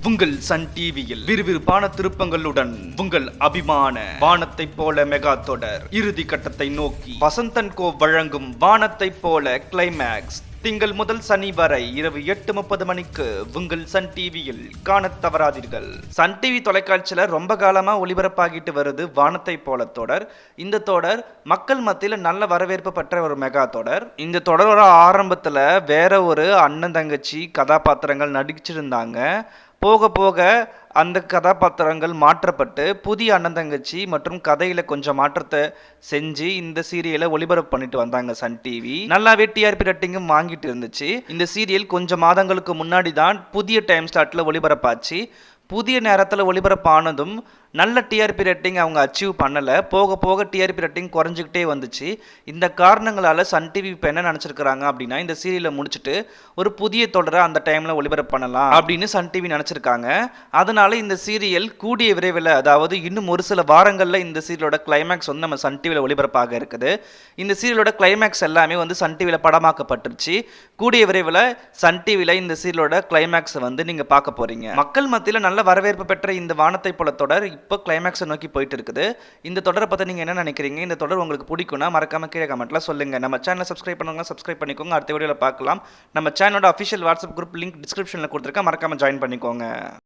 உங்கள் சன் டிவியில் விறுவிறுப்பான திருப்பங்களுடன் உங்கள் அபிமான வானத்தை போல மெகா தொடர் இறுதி கட்டத்தை நோக்கி வசந்தன் கோ வழங்கும் வானத்தை போல கிளைமேக்ஸ் திங்கள் முதல் சனி வரை இரவு 8:30 மணிக்கு உங்கள் சன் டிவியில் காணத் தவறாதீர்கள். சன் டிவி தொலைக்காட்சியில ரொம்ப காலமா ஒளிபரப்பாகிட்டு வருது வானத்தை போல தொடர். இந்த தொடர் மக்கள் மத்தியில நல்ல வரவேற்பு பெற்ற ஒரு மெகா தொடர். இந்த தொடரோட ஆரம்பத்துல வேற ஒரு அண்ணன் தங்கச்சி கதாபாத்திரங்கள் நடிச்சிருந்தாங்க. போக போக அந்த கதாபாத்திரங்கள் மாற்றப்பட்டு புதிய அண்ணன் தங்கச்சி மற்றும் கதையில கொஞ்சம் மாற்றத்தை செஞ்சு இந்த சீரியலை ஒளிபரப்பு பண்ணிட்டு வந்தாங்க சன் டிவி. நல்லாவே டிஆர்பி ரேட்டிங்கும் வாங்கிட்டு இருந்துச்சு. இந்த சீரியல் கொஞ்சம் மாதங்களுக்கு முன்னாடி தான் புதிய டைம் ஸ்லாட்ல ஒளிபரப்பாச்சு. புதிய நேரத்தில் ஒளிபரப்பானதும் நல்ல டிஆர்பி ரேட்டிங் அவங்க அச்சீவ் பண்ணலை. போக போக டிஆர்பி ரேட்டிங் குறைஞ்சிக்கிட்டே வந்துச்சு. இந்த காரணங்களால் சன் டிவி இப்போ என்ன நினச்சிருக்கிறாங்க அப்படின்னா, இந்த சீரியலை முடிச்சுட்டு ஒரு புதிய தொடரை அந்த டைமில் ஒளிபரப்பு பண்ணலாம் அப்படின்னு சன் டிவி நினச்சிருக்காங்க. அதனால இந்த சீரியல் கூடிய விரைவில், அதாவது இன்னும் ஒரு சில வாரங்களில் இந்த சீரியலோட கிளைமேக்ஸ் வந்து நம்ம சன் டிவியில் ஒளிபரப்பாக இருக்குது. இந்த சீரியலோட கிளைமேக்ஸ் எல்லாமே வந்து சன் டிவியில் படமாக்கப்பட்டுருச்சு. கூடிய விரைவில் சன் டிவியில் இந்த சீரியலோட கிளைமேக்ஸை வந்து நீங்கள் பார்க்க போறீங்க. மக்கள் மத்தியில் நல்ல வரவேற்பு பெற்ற இந்த வானத்தை போல தொடர் இப்போ கிளைமேக்ஸை நோக்கி போயிட்டு இருக்குது. இந்த தொடரை பற்றி நீங்கள் என்ன நினைக்கிறீங்க? இந்த தொடர் உங்களுக்கு பிடிக்கும்னா மறக்காம கீழே கமெண்ட்ல சொல்லுங்க. நம்ம சேனலை சப்ஸ்கிரைப் பண்ணுங்க, சப்ஸ்கிரைப் பண்ணிக்கோங்க. அடுத்த வீடியோவில் பார்க்கலாம். நம்ம சேனலோட அஃபிஷியல் வாட்ஸ்அப் குரூப் லிங்க் டிஸ்கிரிப்ஷனில் கொடுத்துருக்கேன், மறக்காம ஜாயின் பண்ணிக்கோங்க.